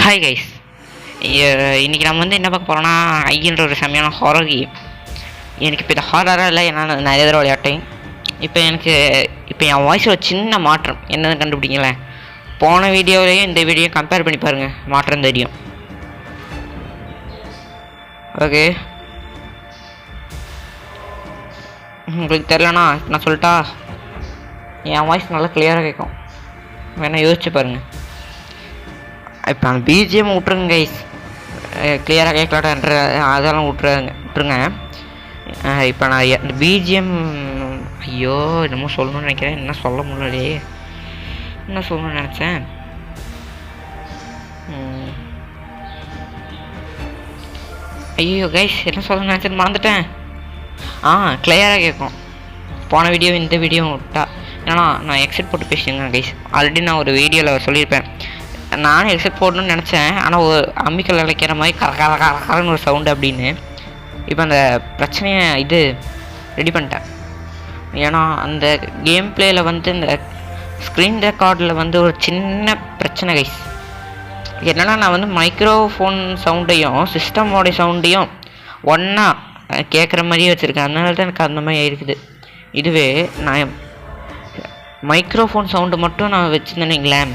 Hi guys, இன்றைக்கி நம்ம என்ன பார்க்க போகிறோன்னா ஐன்ற ஒரு செம்மையான ஹாரர் கேம். எனக்கு இப்போ இந்த ஹாரராக இல்லை, ஏன்னா நான் நிறைய தடவை விளையாட்டேன். இப்போ என் வாய்ஸில் ஒரு சின்ன மாற்றம் என்னன்னு கண்டுபிடிங்களேன். போன வீடியோவிலையும் இந்த வீடியோ கம்பேர் பண்ணி பாருங்கள், மாற்றம் தெரியும். ஓகே, உங்களுக்கு தெரிலனா நான் சொல்லிட்டா என் வாய்ஸ் நல்லா கிளியராக கேட்கும், வேணால் யோசிச்சு பாருங்கள். இப்போ அந்த பிஜிஎம் விட்ருங்க கைஸ், கிளியராக கேட்கலான்ற அதெல்லாம் விட்ருங்க. இப்போ நான் இந்த பிஜிஎம் ஐயோ என்னமோ சொல்லணும்னு நினைக்கிறேன், என்ன சொல்ல முடியலையே, என்ன சொல்லணும்னு நினச்சேன். ஐயோ கைஸ், என்ன சொல்லணும்னு நினச்சேன்னு மறந்துட்டேன். கிளியராக கேட்கும். போன வீடியோ இந்த வீடியோ விட்டா, ஏன்னா நான் எக்ஸிட் போட்டு பேசியிருக்கேன் கைஸ். ஆல்ரெடி நான் ஒரு வீடியோவில் சொல்லியிருப்பேன், நானும் எக்ஸிட் போடணும்னு நினச்சேன், ஆனால் ஒரு அம்மிக்கல் அழைக்கிற மாதிரி கரன்னு ஒரு சவுண்டு அப்படின்னு. இப்போ அந்த பிரச்சனையை ரெடி பண்ணிட்டேன். ஏன்னா அந்த கேம் பிளேயில் இந்த ஸ்க்ரீன் ரெக்கார்டில் ஒரு சின்ன பிரச்சனை கைஸ். என்னென்னா நான் மைக்ரோஃபோன் சவுண்டையும் சிஸ்டமோடைய சவுண்டையும் ஒன்றா கேட்குற மாதிரியே வச்சுருக்கேன், அதனால தான் எனக்கு அந்த மாதிரி இருக்குது. இதுவே நான் மைக்ரோஃபோன் சவுண்டு மட்டும் நான் வச்சுருந்தேனுங்களேன்,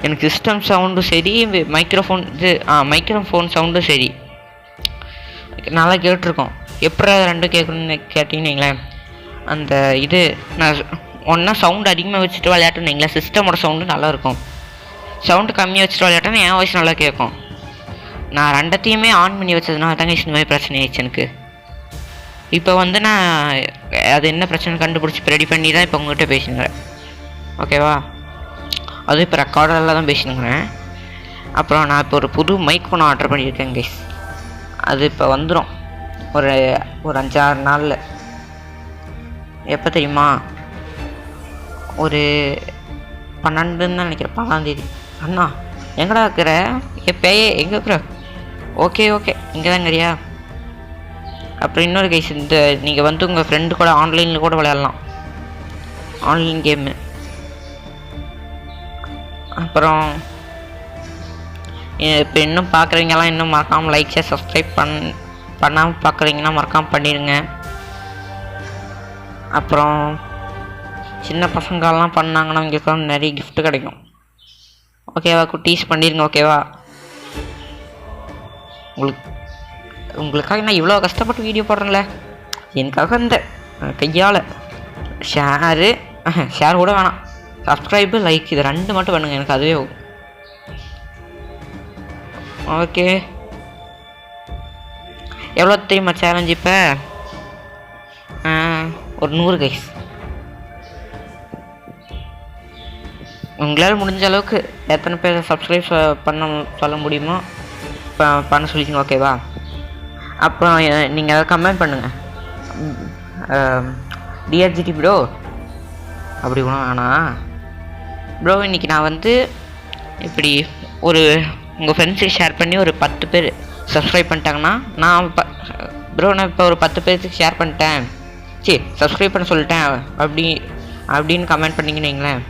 எனக்கு சிஸ்டம் சவுண்டும் சரி, மைக்ரோஃபோன் சவுண்டும் சரி நல்லா கேட்டிருக்கோம். எப்படி ரெண்டும் கேட்கணுன்னு கேட்டிங்கன்னு அந்த நான் ஒன்றா சவுண்டு அதிகமாக வச்சுட்டு விளையாட்டுன்னு சிஸ்டமோட சவுண்டு நல்லாயிருக்கும், சவுண்டு கம்மியாக வச்சுட்டு விளையாட்டேன்னா என் வாய்ஸ் நல்லா கேட்கும். நான் ரெண்டத்தையுமே ஆன் பண்ணி வச்சதுனால தாங்க இந்த மாதிரி பிரச்சனை ஆயிடுச்சு எனக்கு. இப்போ நான் அது என்ன பிரச்சனை கண்டுபிடிச்சி ரெடி பண்ணி தான் இப்போ உங்கள்கிட்ட பேசினுங்கிறேன். ஓகேவா, அதுவும் இப்போ ரெக்கார்டரில் தான் பேசினுங்கிறேன். அப்புறம் நான் இப்போ ஒரு புது மைக் ஃபோன் ஆர்டர் பண்ணியிருக்கேன் கைஸ். அது இப்போ வந்துடும் ஒரு 5-6 நாளில். எப்போ தெரியுமா, ஒரு 12 தான் நினைக்கிறேன், 12ஆம் தேதி. அண்ணா எங்கடா இருக்கிற, எப்பயே எங்கே இருக்கிற? ஓகே இங்கே தாங்கறியா. அப்புறம் இன்னொரு கைஸ், நீங்கள் உங்கள் ஃப்ரெண்டு கூட ஆன்லைனில் கூட விளையாடலாம், ஆன்லைன் கேமு. அப்புறம் இப்போ இன்னும் பார்க்குறீங்கலாம் இன்னும் மறக்காமல் லைக் ஷேர் சப்ஸ்கிரைப் பண்ணாமல் பார்க்குறீங்கன்னா மறக்காமல் பண்ணிடுங்க. அப்புறம் சின்ன பசங்கள்லாம் பண்ணாங்கன்னா அவங்களுக்கு நிறைய கிஃப்ட்டு கிடைக்கும். ஓகேவா குட்டீஸ், பண்ணிடுங்க. ஓகேவா, உங்களுக்காக நான் இவ்வளோ கஷ்டப்பட்டு வீடியோ போடுறேன்ல, எனக்காக இந்த கையால் ஷேர் கூட வேணாம், சப்ஸ்கிரைபு லைக் இது 2 மட்டும் பண்ணுங்கள், எனக்கு அதுவே ஆகும். ஓகே, எவ்வளோ தெரியுமா சேலஞ்ச்? இப்போ ஒரு 100 கைஸ். உங்களால் முடிஞ்ச அளவுக்கு எத்தனை பேர் சப்ஸ்கிரைப் பண்ண சொல்ல முடியுமோ பண்ண சொல்லிக்கோங்க. ஓகேவா, அப்புறம் நீங்கள் அதை கமெண்ட் பண்ணுங்கள். டிஆர்ஜிடி ப்ரோ அப்படி கூட வேணாம் ப்ரோ. இன்றைக்கி நான் இப்படி உங்கள் ஃப்ரெண்ட்ஸுக்கு ஷேர் பண்ணி ஒரு 10 பேர் சப்ஸ்கிரைப் பண்ணிட்டாங்கன்னா நான் இப்போ ஒரு 10 பேருக்கு ஷேர் பண்ணிட்டேன், சப்ஸ்கிரைப் பண்ண சொல்லிட்டேன் அப்படின்னு கமெண்ட் பண்ணிங்கன்னு வைங்களேன்,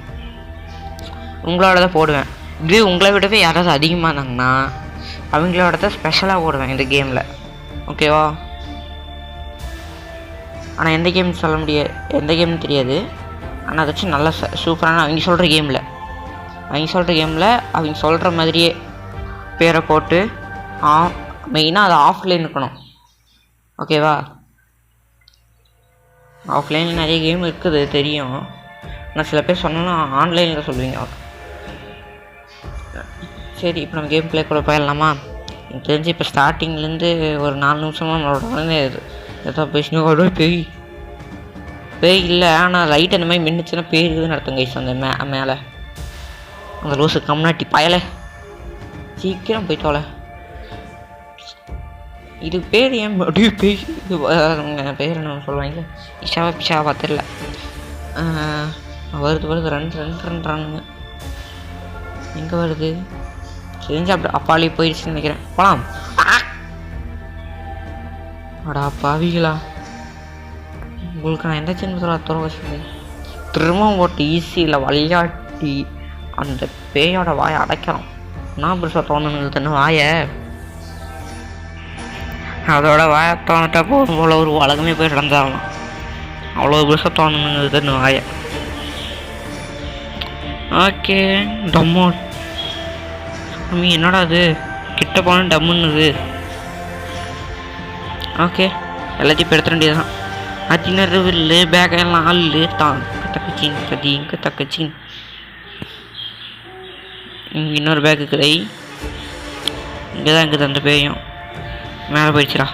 உங்களோட தான் போடுவேன். இது உங்களை விடவே யாராவது அதிகமாக இருந்தாங்கன்னா அவங்களோட தான் ஸ்பெஷலாக போடுவேன் இந்த கேமில். ஓகேவா, ஆனால் எந்த கேம் சொல்ல முடியாது, எந்த கேம்னு தெரியாது. ஆனால் அதாச்சும் நல்லா சூப்பரான அவங்க சொல்கிற கேமில் அவங்க சொல்கிற மாதிரியே பேரை போட்டு மெயினாக அது ஆஃப்லைன் இருக்கணும். ஓகேவா, ஆஃப்லைனில் நிறைய கேம் இருக்குது தெரியும், ஆனால் சில பேர் சொன்னோன்னா ஆன்லைனில் சொல்லுவீங்க. சரி, இப்போ நம்ம கேம் பிளே கூட போயிடலாமா? எனக்கு தெரிஞ்சு இப்போ ஸ்டார்டிங்லேருந்து ஒரு 4 நிமிஷமாக நம்மளோட ஏதோ பேசினோட பேய் இல்லை, ஆனால் லைட் அந்த மாதிரி மின்னுச்சுன்னா பேய் இருக்குதுன்னு அர்த்தம் கைஸ். அந்த மேலே அந்த லூசு கம்னாட்டி பயலை, சீக்கிரம் போயிட்டோல. இது பேர் ஏன் பேய், இது பேர் என்ன சொல்லுவாங்க, பிஷாவா தெரில. வருது 2 எங்கே வருது? செஞ்சு அப்படி அப்பாலே போயிடுச்சுன்னு நினைக்கிறேன். போலாம். அடா பாவிகளா, உங்களுக்கு நான் எந்த சின்ன வச்சு திரும்ப ஓட்டு ஈஸியில் விளையாட்டி அந்த பேயோட வாயை அடைக்கிறோம். நான் பெருசாக தோணுன்னு தானே வாய அதோட வாய தோணுட்டா போதும் போல் ஒரு உலகமே போய் நடந்தாகலாம். அவ்வளோ பெருசாக தோணுன்னு தானே வாய. ஓகே டம்மோ சாமி என்னடா அது கிட்ட போன டம்முன்னுது. ஓகே எல்லாத்தையும் இப்போ எடுத்துட வேண்டியதுதான். அதினரு வில்லு பேக்கெல்லாம் அல்லு தான் தக்கச்சின் கதிங்க தக்கச்சின். இங்கே இன்னொரு பேக்கு கிடை இங்கே தான் இருக்குது. அந்த பேயும் மேலே போயிடுச்சுடா.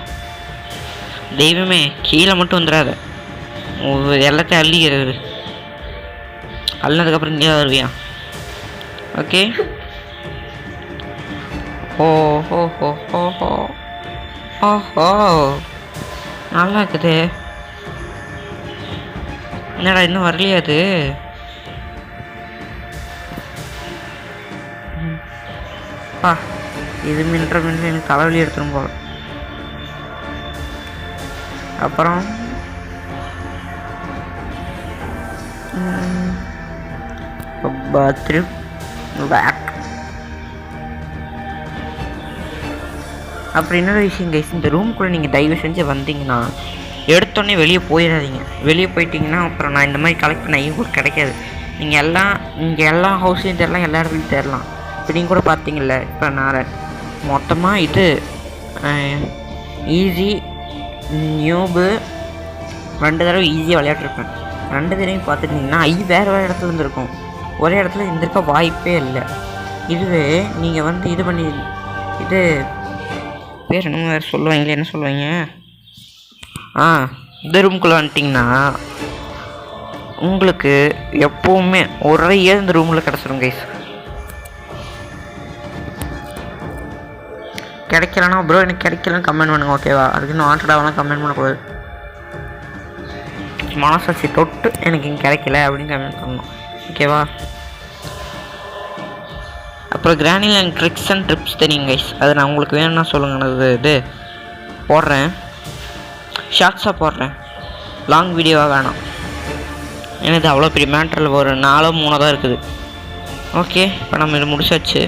தெய்வமே கீழே மட்டும் வந்துடாத, எல்லாத்தையும் அள்ளிக்கிறது. அள்ளதுக்கப்புறம் இங்கே வருவியா? ஓகே. ஓஹோ ஹோ ஹோ ஹோ ஓஹோ நல்லா இருக்குது. என்னடா இன்னும் வரலையா அது? இது மின்ற எனக்கு தலைவலி எடுத்துடும் போல. அப்புறம் bathroom back. அப்புறம் இன்னொரு விஷயம் கைஸ், இந்த ரூம்குள்ளே நீங்கள் தயவு செஞ்சு வந்தீங்கன்னா எடுத்தோடனே வெளியே போயிடாதீங்க. வெளியே போயிட்டீங்கன்னா அப்புறம் நான் இந்த மாதிரி கலெக்ட் பண்ண கூட கிடைக்காது. நீங்கள் எல்லாம் இங்கே எல்லா ஹவுஸ்லையும் தேடலாம், எல்லா இடத்துலையும் தேடலாம். இப்போ நீங்கள் கூட பார்த்தீங்கல்ல, இப்போ நான் மொத்தமாக இது ஈஸி நியூபு 2 தடவை ஈஸியாக விளையாட்டுருப்பேன். 2 தடவையும் பார்த்துட்டிங்கன்னா வேறு வேறு இடத்துல இருந்துருக்கும், ஒரே இடத்துல இருந்திருக்க வாய்ப்பே இல்லை. இதுவே நீங்கள் வந்து இது பண்ணி இது பேர் என்ன வேறு சொல்லுவாங்களே, என்ன சொல்லுவாங்க, இந்த ரூம்குள்ளே வந்துட்டிங்கன்னா உங்களுக்கு எப்போவுமே ஒரே இந்த ரூமில் கிடச்சிரும் கைஸ். கிடைக்கலன்னா ப்ரோ எனக்கு கிடைக்கலன்னு கமெண்ட் பண்ணுங்க ஓகேவா? அதுக்கு இன்னும் ஆன்சர்டாகலாம் கமெண்ட் பண்ணக்கூடாது. மனசாட்சி தொட்டு எனக்கு இங்கே கிடைக்கல அப்படின்னு கமெண்ட் பண்ணணும் ஓகேவா? அப்புறம் கிரானில் எனக்கு ட்ரிக்ஸ் அண்ட் ட்ரிப்ஸ் தெரியும் கைஸ், அது நான் உங்களுக்கு வேணும்னா சொல்லுங்கள். இது போடுறேன், ஷார்ட்ஸாக போடுறேன், லாங் வீடியோவாக வேணாம். எனக்கு அவ்வளோ பெரிய மேட்டரில் ஒரு 4-3 தான் இருக்குது. ஓகே இப்போ நம்ம இது முடிச்சாச்சு.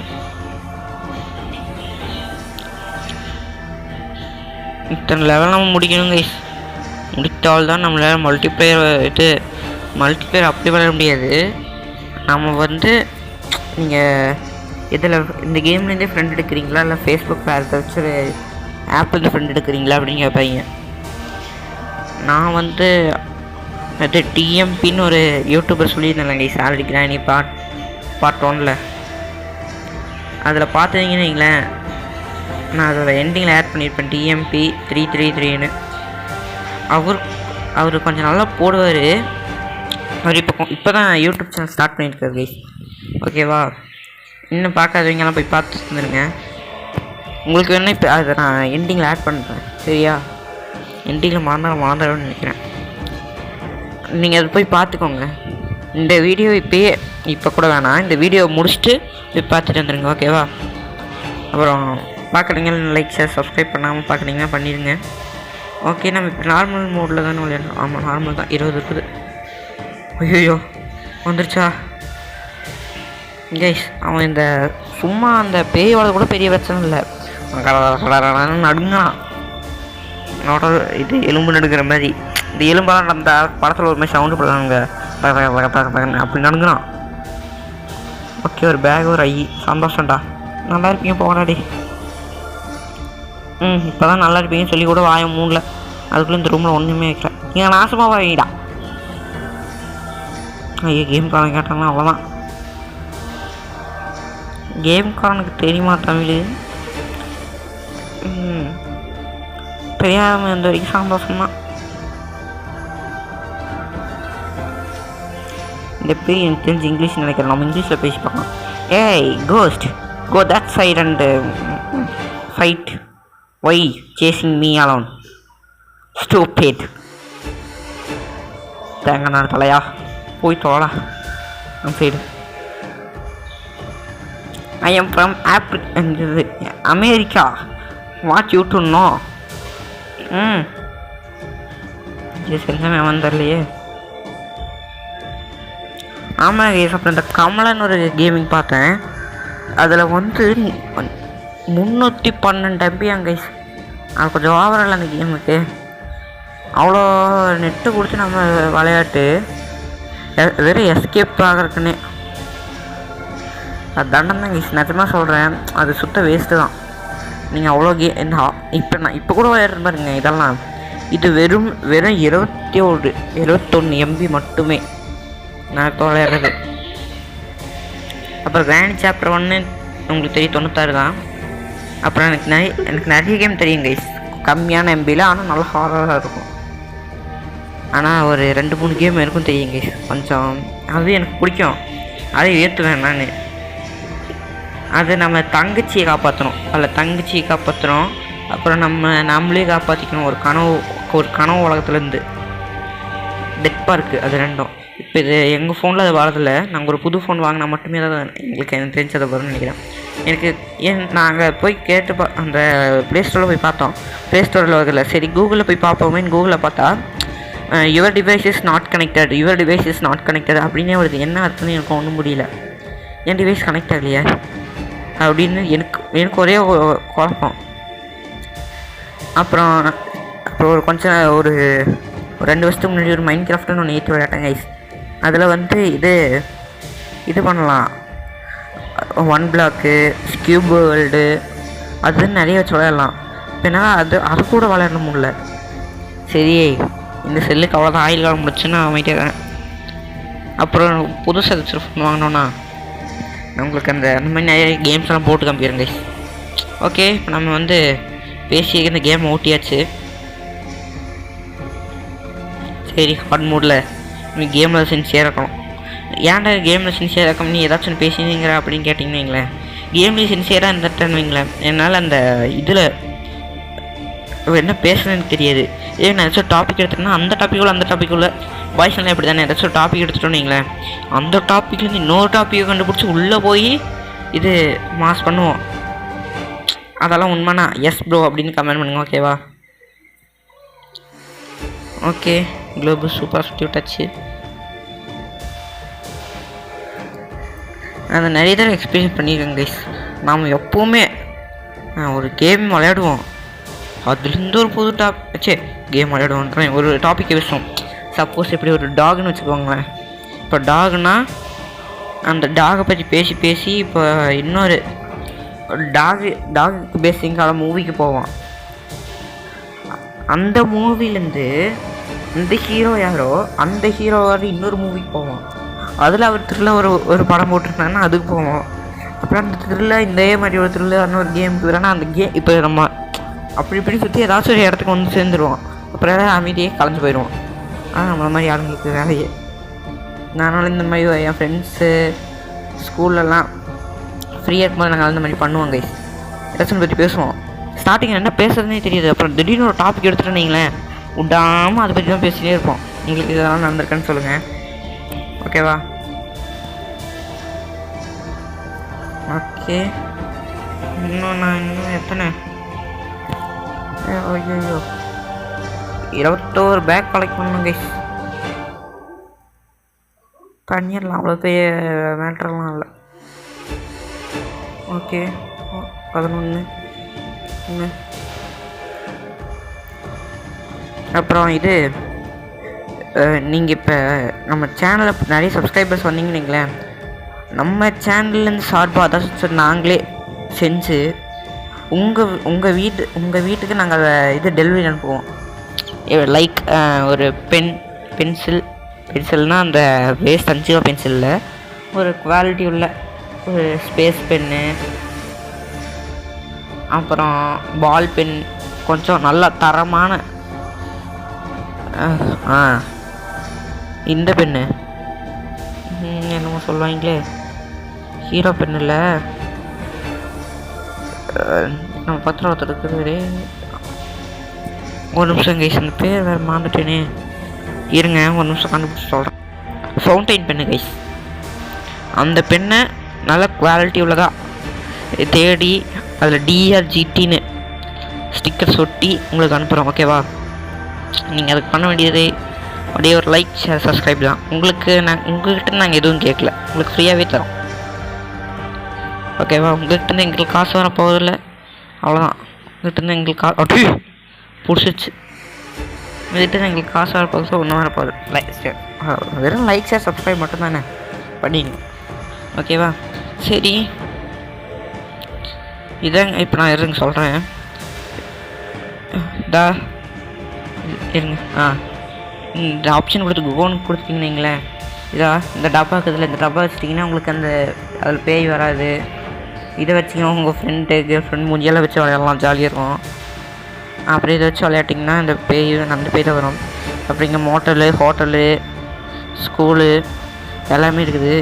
இத்தனை லெவல் நம்ம முடிக்கணும் கைஸ். முடித்தால் தான் நம்மளால் மல்டிப்ளேயர் அப்படி விளையாட முடியாது. நம்ம வந்து நீங்கள் இதில் இந்த கேம்லேருந்தே ஃப்ரெண்ட் எடுக்கிறீங்களா இல்லை ஃபேஸ்புக் வேறு ஏதாச்சும் ஒரு ஆப்லேருந்து ஃப்ரெண்ட் எடுக்கிறீங்களா அப்படின்னு கேட்பாங்க. நான் வந்து அது டிஎம்பின்னு ஒரு யூடியூபர் சொல்லியிருந்தேன் கைஸ் ஆல்ரெடி, கிரானி பார்ட் 1ல். அதில் பார்த்துக்கிங்கன்னு வைங்களேன், நான் அதோட எண்டிங்கில் ஆட் பண்ணியிருப்பேன் டிஎம்பி 333ன்னு. அவர் கொஞ்சம் நல்லா போடுவார். அவர் இப்போ தான் யூடியூப் சேனல் ஸ்டார்ட் பண்ணியிருக்காரு கைஸ் ஓகேவா? இன்னும் பார்க்காதவங்கெல்லாம் போய் பார்த்து வந்துடுங்க. உங்களுக்கு வேணால் இப்போ அதை நான் எண்டிங்கில் ஆட் பண்ணுறேன் சரியா? எண்டிங்கில் மறந்துடும்னு நினைக்கிறேன். நீங்கள் அதை போய் பார்த்துக்கோங்க. இந்த வீடியோ இப்போ கூட வேணாம், இந்த வீடியோ முடிச்சுட்டு போய் பார்த்துட்டு வந்துடுங்க ஓகேவா? அப்புறம் பார்க்குறீங்க லைக் ஷேர் சப்ஸ்கிரைப் பண்ணாமல் பார்க்குறீங்கன்னா பண்ணிடுங்க. ஓகே நம்ம இப்போ நார்மல் மோடில் தானே விளையாடணும். ஆமாம் நார்மல் தான், 20 இருக்குது. ஐயோ வந்துருச்சா கைஸ்? அவன் இந்த சும்மா அந்த பேயோட கூட பெரிய பிரச்சனை இல்லை, நடுங்கான். இது எலும்பு நடுக்கிற மாதிரி, இந்த எலும்பெல்லாம் அந்த படத்தில் ஒரு மாதிரி சவுண்டு போடுறாங்க அப்படி நடுங்கிறான். ஓகே ஒரு பேக் ஒரு சந்தோஷம்டா. நல்லா இருப்பீங்க போகலாடி. இப்போ தான் நல்லா இருப்பீங்கன்னு சொல்லி கூட வாய மூடல, அதுக்குள்ளே இந்த ரூமில் ஒன்றுமே வைக்கல. நீங்கள் நாசமாக வாங்கிடா. ஐயோ கேம்காரன் கேட்டாங்கன்னா அவ்வளோதான். கேம்காரனுக்கு தெரியுமா தமிழ்? தெரியாமல் இந்த வரைக்கும் சந்தோஷம்தான். இந்த பேர் எனக்கு தெரிஞ்சு இங்கிலீஷ் நினைக்கிறேன், நம்ம இங்கிலீஷில் பேசி பார்க்கலாம். ஏய் ghost go that side and fight. Why chasing me alone? Stupid. தேங்கண்ணா தலையா போய் தோடா நம்ம side. I am from America. What you to know? செஞ்சமே வந்துடலையே. ஆமாம் கேஸ், அப்புறம் இந்த கமலன்னு ஒரு கேமிங் பார்த்தேன். அதில் வந்து 312 MB கைஸ். அது கொஞ்சம் ஓவரால் அந்த கேமுக்கு. அவ்வளோ நெட்டு கொடுத்து நம்ம விளையாட்டு வெறும் எஸ்கேப் ஆகிறதுக்குன்னே அது தண்டம் தான் கைஸ். நிஜமாக சொல்கிறேன், அது சுத்த வேஸ்ட்டு தான். நீங்கள் அவ்வளோ இப்போ கூட விளையாடுற பாருங்க இதெல்லாம். இது வெறும் 21 MB மட்டுமே நான் இப்போ விளையாடுறது. அப்புறம் கிராண்ட் சாப்டர் 1 உங்களுக்கு தெரியும் 96 தான். அப்புறம் எனக்கு நிறைய கேம் தெரியும் கைஸ், கம்மியான MBயில். ஆனால் நல்லா ஹாரராக இருக்கும். ஆனால் ஒரு 2-3 கேம் எனக்கும் தெரியும் கைஸ். கொஞ்சம் அது எனக்கு பிடிக்கும், அதை ஏற்றுவேன் நான். அது நம்ம தங்கச்சியை காப்பாற்றணும், அதில் தங்கச்சியை காப்பாற்றணும். அப்புறம் நம்மளே காப்பாற்றிக்கணும் ஒரு கனவு உலகத்துலேருந்து. டெத் பார்க்கு அது ரெண்டும். இப்போ இது எங்கள் ஃபோனில் அது வரதில்லை. நாங்கள் ஒரு புது ஃபோன் வாங்கினா மட்டுமே தான் எனக்கு தெரிஞ்சதை வரும்னு நினைக்கிறேன். நாங்கள் போய் கேட்டு அந்த ப்ளே ஸ்டோரில் போய் பார்த்தோம். ப்ளே ஸ்டோரில் வரதில்லை. சரி கூகுளில் போய் பார்ப்போமேன்னு கூகுளில் பார்த்தா your device is not connected அப்படின்னே வருது. என்ன அர்த்தம்னு எனக்கு ஒன்றும் முடியல. என் டிவைஸ் கனெக்ட் ஆகலையா அப்படின்னு எனக்கு ஒரே குழப்பம். அப்புறம் ஒரு 2 வருஷத்துக்கு முன்னாடி ஒரு மைண்ட் கிராஃப்ட்னு ஒன்று ஏற்றி விளையாட்டேன் கைஸ். அதில் வந்து இது பண்ணலாம், 1 பிளாக்கு, ஸ்கியூப் வேர்ல்டு, அதுன்னு நிறைய வச்சு விளையாடலாம். இப்போ என்னால் அது கூட விளையாட முடியல. சரி இந்த செல்லுக்கு அவ்வளோதான், ஆயில் காலம் முடிச்சுன்னா அமைதியாக. அப்புறம் புதுசாக ஏதாச்சும் ஃபோன் வாங்கினோன்னா நான் உங்களுக்கு அந்த மாதிரி நிறைய கேம்ஸ் எல்லாம் போட்டு காமிக்கிறேன் கைஸ். ஓகே, இப்போ நம்ம வந்து பேசி இந்த கேம் ஓட்டியாச்சு. சரி, ஹார்ட் மூடில் நீ கேமில் சின்சியராக இருக்கணும். ஏன்டா கேமில் சின்சியராக இருக்கணும் நீ ஏதாச்சும் பேசினீங்கிற அப்படின்னு கேட்டிங்கன்னு வைங்களேன். கேம்லேயும் சின்சியராக இருந்துட்டேன்னு வைங்களேன், என்னால் அந்த இதில் என்ன பேசுறதுன்னு தெரியாது. நான் ஏதாச்சும் டாபிக் எடுத்துட்டேன்னா அந்த டாப்பிக்குள்ள வாய்ஸ்லாம் எப்படி தானே ஏதாச்சும் டாபிக் எடுத்துட்டோன்னு வைங்களேன், அந்த டாப்பிக்லேருந்து இன்னொரு டாப்பிக்கை கண்டுபிடிச்சி உள்ளே போய் இது மாஸ் பண்ணுவோம். அதெல்லாம் உண்மைனா எஸ் ப்ரோ அப்படின்னு கமெண்ட் பண்ணுங்க. ஓகேவா? ஓகே, குளோபல் சூப்பர் சுற்றி விட்டாச்சு. அதை நிறைய தடவை எக்ஸ்பீரியன்ஸ் பண்ணியிருக்கேன் கைஸ். நாம் எப்போவுமே ஒரு கேம் விளையாடுவோம், அதுலேருந்து ஒரு புது கேம் விளையாடுவோன்றேன், ஒரு டாப்பிக்கை பேசுவோம். சப்போஸ் எப்படி ஒரு டாக்னு வச்சுக்கோங்களேன். இப்போ டாக்னா அந்த டாகை பற்றி பேசி இப்போ இன்னொரு டாகுக்கு பேசிங்கான மூவிக்கு போவோம். அந்த மூவிலேருந்து இந்த ஹீரோ யாரோ அந்த ஹீரோவோட இன்னொரு மூவிக்கு போவோம். அதில் அவர் த்ரில்ல ஒரு படம் போட்டிருந்தாங்கன்னா அதுக்கு போவோம். அப்புறம் அந்த த்ரில்ல இதே மாதிரி ஒரு த்ரில்ல இன்னொரு கேமுக்கு வரேன்னா அந்த கேம் இப்போ நம்ம அப்படி இப்படி சுற்றி ஏதாச்சும் ஒரு இடத்துக்கு வந்து சேர்ந்துருவோம். அப்புறம் ஏதாவது அமைதியே கலைஞ்சு போயிடுவோம். நம்மள மாதிரி ஆளுங்களுக்கு வேலையே. நானும் இந்த மாதிரி என் ஃப்ரெண்ட்ஸு ஸ்கூல்லலாம் ஃப்ரீயாக இருக்கும்போது நாங்கள் அந்த மாதிரி பண்ணுவோம் கைஸ். ஏதாச்சும் பற்றி பேசுவோம். ஸ்டார்டிங்கில் என்ன பேசுறதுனே தெரியாது. அப்புறம் திடீர்னு ஒரு டாபிக் எடுத்துகிட்டு வைங்களேன், விடாமல் அதை பற்றி தான் பேசிகிட்டே இருப்போம். உங்களுக்கு இதெல்லாம் நடந்திருக்குன்னு சொல்லுங்கள். ஓகேவா? ஓகே, இன்னும் எத்தனை 21 பேக் கலெக்ட் பண்ணணும் கைஸ். பண்ணிடலாம், அவ்வளோ பெரிய மேட்டர்லாம் இல்லை. ஓகே, 11. அப்புறம் இது நீங்கள் இப்போ நம்ம சேனலில் நிறைய சப்ஸ்கிரைபர்ஸ் வந்தீங்கன்னு வைங்களேன், நம்ம சேனல்லேருந்து சார்பாக அதான் நாங்களே செஞ்சு உங்கள் வீட்டுக்கு நாங்கள் இது டெலிவரி அனுப்புவோம். லைக் ஒரு பென்சில்னால் அந்த வேஸ்ட் 5 ரூபா பென்சிலில் ஒரு குவாலிட்டி உள்ள ஒரு ஸ்பேஸ் பென்னு, அப்புறம் பால் பென், கொஞ்சம் நல்லா தரமான இந்த பென்னு என்னமோ சொல்லுவாங்களே, ஹீரோ பென்னில் நம்ம பத்திரம் இருக்குது. ஒரு நிமிஷம் கைஸ், அந்த பேர் வேறு மறந்துட்டேனே, இருங்க ஒரு நிமிஷம் கண்டுபிடிச்சி சொல்கிறேன். Fountain pen guys. அந்த பெண்ணை நல்ல குவாலிட்டி உள்ளதாக தேடி அதில் DRGTன்னு ஸ்டிக்கர்ஸ் ஒட்டி உங்களுக்கு அனுப்புகிறோம். ஓகேவா? நீங்கள் அதுக்கு பண்ண வேண்டியது அப்படியே ஒரு லைக், ஷேர், சப்ஸ்கிரைப் தான். உங்கள்கிட்ட நாங்கள் எதுவும் கேட்கல, உங்களுக்கு ஃப்ரீயாகவே தரோம். ஓகேவா? உங்கள்கிட்ட எங்களுக்கு காசு வர போவதில்லை, அவ்வளோதான். உங்கள்கிட்ட எங்களுக்கு அப்படி பிடிச்சிச்சு. உங்கள்கிட்ட எங்களுக்கு காசு வர போகுது, ஒன்றும் வர போகுது. வெறும் லைக் ஷேர் சப்ஸ்கிரைப் மட்டும் தானே பண்ணிங்க, ஓகேவா? சரி, இதாங்க இப்போ நான் இருங்க சொல்கிறேன். இருங்க. இந்த ஆப்ஷன் கொடுத்து கோன்னு கொடுத்தீங்கன்னு இந்த டப்பா இருக்குதுல்ல, இந்த டப்பா வச்சிட்டிங்கன்னா உங்களுக்கு அதில் பேய் வராது. இதை வச்சிங்கன்னா உங்கள் ஃப்ரெண்டு கேர்ள் ஃப்ரெண்ட் மூஞ்சியெல்லாம் வச்சு விளையாடலாம், ஜாலியாக இருக்கும். அப்படியே இதை வச்சு விளையாட்டிங்கன்னா அந்த பேய் தான் வரும். அப்புறம் இங்கே மோட்டலு, ஹோட்டலு, ஸ்கூலு எல்லாமே இருக்குது.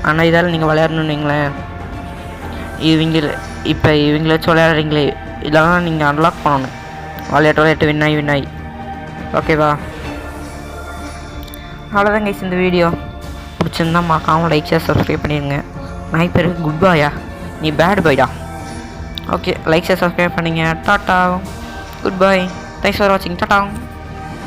ஆனால் இதால் நீங்கள் விளையாடணுன்னீங்களேன், இவங்கள வச்சு விளையாடுறீங்களே, இதெல்லாம் நீங்கள் அன்லாக் பண்ணணும். விளையாட்டு வின்னாய், ஓகேவா? அவ்வளோதான் கைஸ், இந்த வீடியோ பிடிச்சிருந்தா மறக்காமல் லைக் ஷேர் சப்ஸ்கிரைப் பண்ணிடுங்க. நான் பேர் குட் பாயா, நீ பேட் பாய்டா. ஓகே, லைக் ஷேர் சப்ஸ்கிரைப் பண்ணிங்க. Tata, goodbye, thanks for வாட்சிங், டாட்டா.